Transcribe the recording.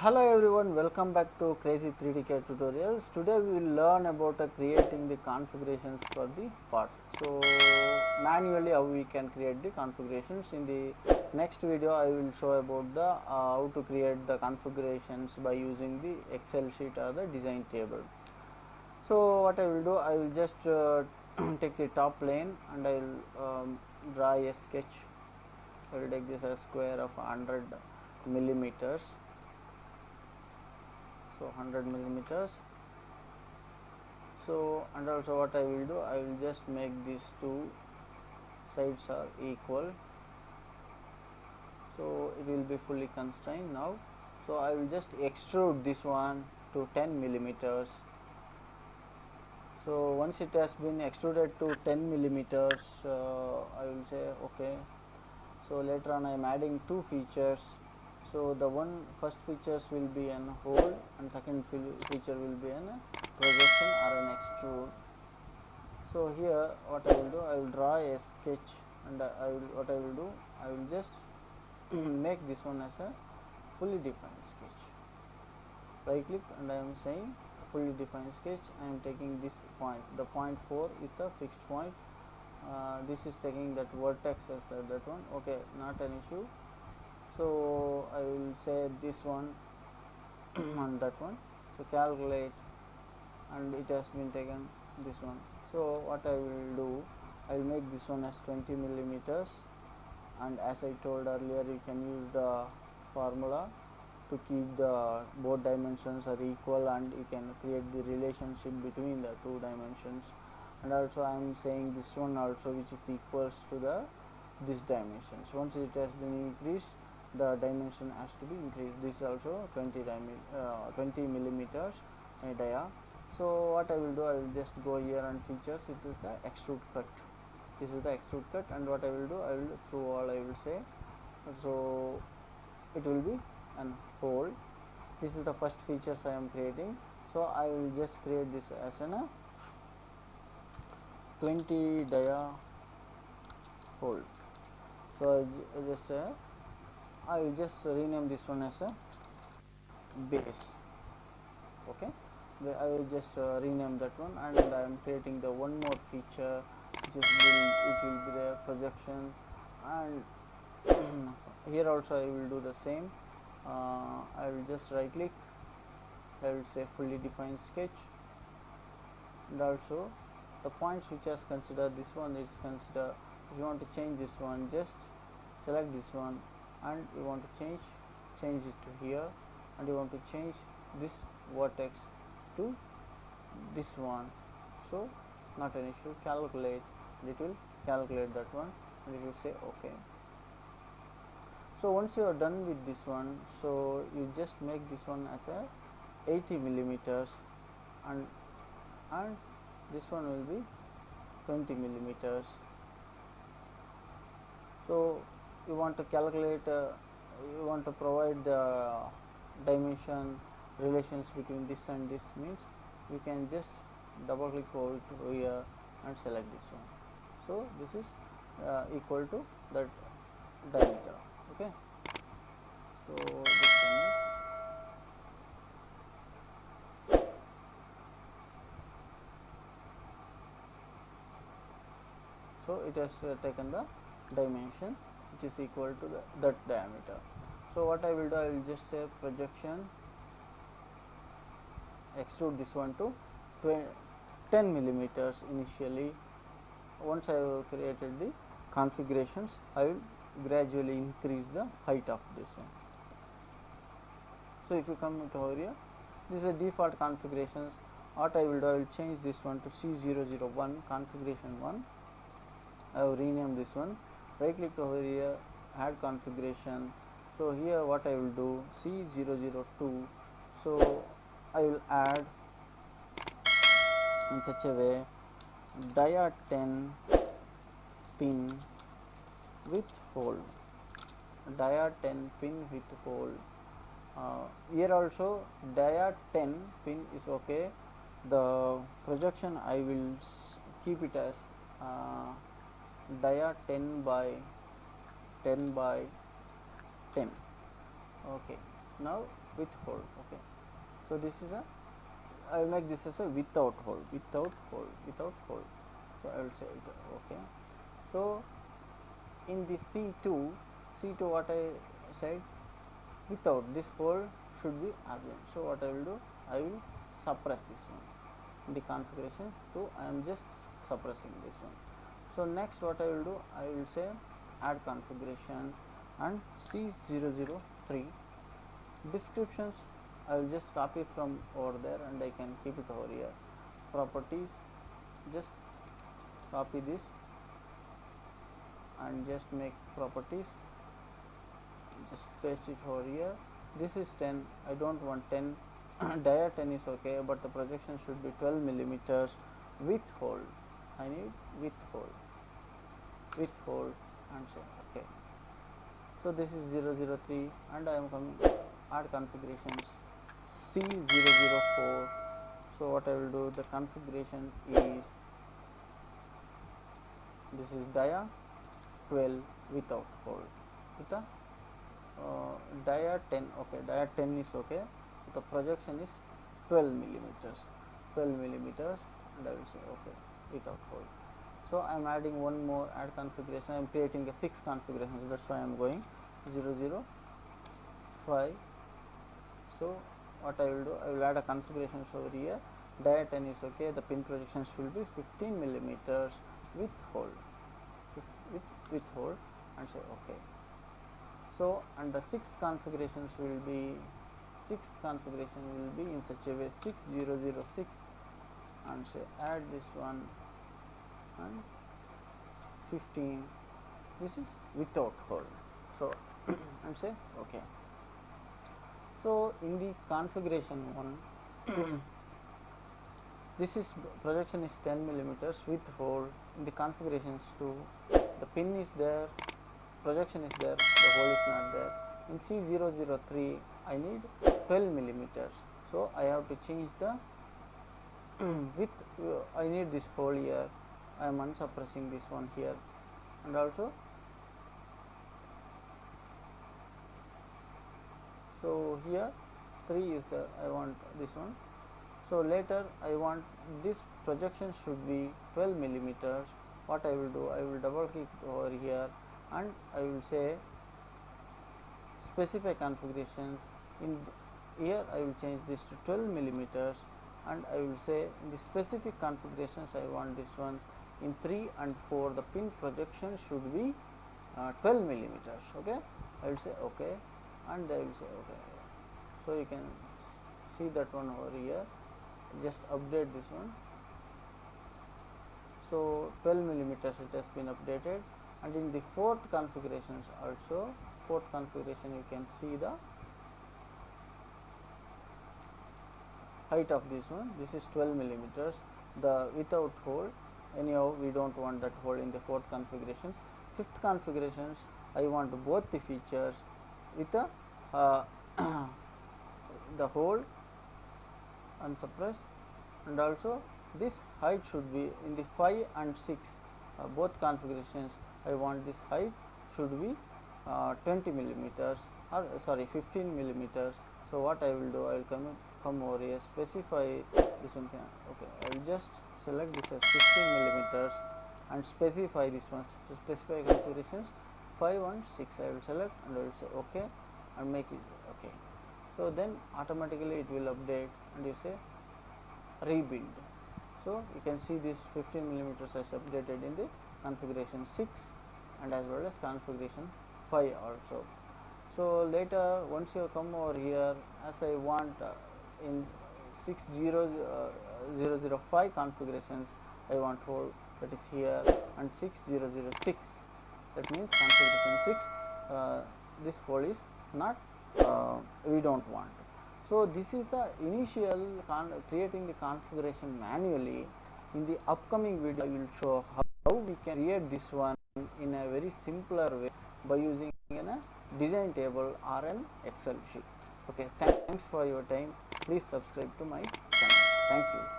Hello everyone, welcome back to Crazy 3DK tutorials. Today we will learn about creating the configurations for the part. So manually how we can create the configurations. In the next video I will show about the how to create the configurations by using the Excel sheet or the design table. So what I will do, I will just take the top plane and I will draw a sketch. I will take this as square of 100 millimeters. So 100 millimeters. So and also what I will do, I will just make these two sides are equal, so it will be fully constrained now. So I will just extrude this one to 10 millimeters. So once it has been extruded to 10 millimeters, I will say okay. So later on I am adding two features. So the first features will be an hole and second feature will be an projection or an extrude. So here what I will do, I will draw a sketch and what I will do, I will just make this one as a fully defined sketch. Right click and I am saying fully defined sketch. I am taking this point, the point 4 is the fixed point. This is taking that vertex as that one. Okay, not an issue. So I will say this one and that one. So calculate, and it has been taken this one. So what I will do, I will make this one as 20 millimeters, and as I told earlier, you can use the formula to keep the both dimensions are equal, and you can create the relationship between the two dimensions. And also I am saying this one also, which is equals to the this dimensions. Once it has been increased, the dimension has to be increased. This is also 20 millimeters dia. So what I will do, I will just go here and features. It is the extrude cut. This is the extrude cut, and what I will do, I will through all I will say. So it will be an hole. This is the first features I am creating. So I will just create this as an 20 dia hole. So I will just rename this one as a base. Okay, I will just rename that one, and I am creating the one more feature, which is it will be the projection, and here also I will do the same. I will just right click, I will say fully defined sketch, and also the points which is considered, this one is considered. If you want to change this one, just select this one, and you want to change it to here, and you want to change this vertex to this one. So not an issue, calculate, it will calculate that one, and it will say okay. So once you are done with this one, so you just make this one as a 80 millimeters, and this one will be 20 millimeters. So you want to calculate, you want to provide the dimension relations between this and this, means you can just double click over here and select this one. So this is equal to that diameter. Okay, so this one, so it has taken the dimension which is equal to that diameter. So what I will do, I will just say projection, extrude this one to 10 millimeters initially. Once I have created the configurations, I will gradually increase the height of this one. So if you come to over here, this is a default configurations. What I will do, I will change this one to C001 configuration 1. I have renamed this one. Right click over here, add configuration. So here what I will do, C002. So I will add in such a way dia 10 pin with hole, dia 10 pin with hole. Here also dia 10 pin is okay. The projection I will keep it as dia 10 by 10 by 10. Okay, now with hole. Okay, so this is a, I will make this as a without hole, without hole, without hole. So I will say it. Okay, so in the C2 what I said, without this hole should be absent. So what I will do, I will suppress this one in the configuration. So I am just suppressing this one. So next what I will do, I will say add configuration and C003 descriptions. I will just copy from over there and I can keep it over here. Properties, just copy this and just make properties, just paste it over here. This is 10, I don't want 10. Dia 10 is okay, but the projection should be 12 millimeters with hole. I need with hole, with hole, and say okay. So this is 003 and I am coming add configurations C004. So what I will do, the configuration is, this is dia 12 without hole, with a dia 10. Okay, dia 10 is okay, the projection is 12 millimeters, 12 millimeters, and I will say okay without hole. So I am adding one more add configuration. I am creating a 6 configurations, that's why I am going 005. So what I will do, I will add a configuration over here. Dia 10 is okay, the pin projections will be 15 millimeters with hole, with hole, and say okay. So and the 6th configurations will be, 6th configuration will be in such a way 6006, and say add this one and 15, this is without hole. So and say okay. So in the configuration one this is projection is 10 millimeters with hole. In the configurations 2, the pin is there, projection is there, the hole is not there. In C003 I need 12 millimeters, so I have to change the with I need this hole here. I am unsuppressing this one here, and also so here 3 is the, I want this one. So later I want this projection should be 12 millimeters. What I will do, I will double click over here and I will say specify configurations. In here I will change this to 12 millimeters, and I will say in the specific configurations I want this one. In 3 and 4 the pin projection should be 12 millimeters. Okay, I will say okay, and I will say okay. So you can see that one over here, just update this one. So 12 millimeters it has been updated, and in the 4th configurations also, 4th configuration you can see the height of this one. This is 12 millimeters, the without hole. Anyhow we don't want that hole in the 4th configurations. 5th configurations I want both the features with a the hole unsuppressed, and also this height should be in the 5 and 6 both configurations. I want this height should be 20 millimeters, or sorry 15 millimeters. So what I will do, I will come over here, specify this one. Okay, I will just select this as 15 millimeters and specify this one. So specify configurations 5 and 6 I will select, and I will say okay and make it okay. So then automatically it will update, and you say rebuild. So you can see this 15 millimeters is updated in the configuration 6 and as well as configuration 5 also. So later once you come over here, as I want in 60005 configurations I want hole, that is here, and 6006, that means configuration 6 this hole is not we don't want. So this is the initial creating the configuration manually. In the upcoming video I will show how we can create this one in a very simpler way by using a design table or an Excel sheet. Okay, thanks for your time. Please subscribe to my channel. Thank you.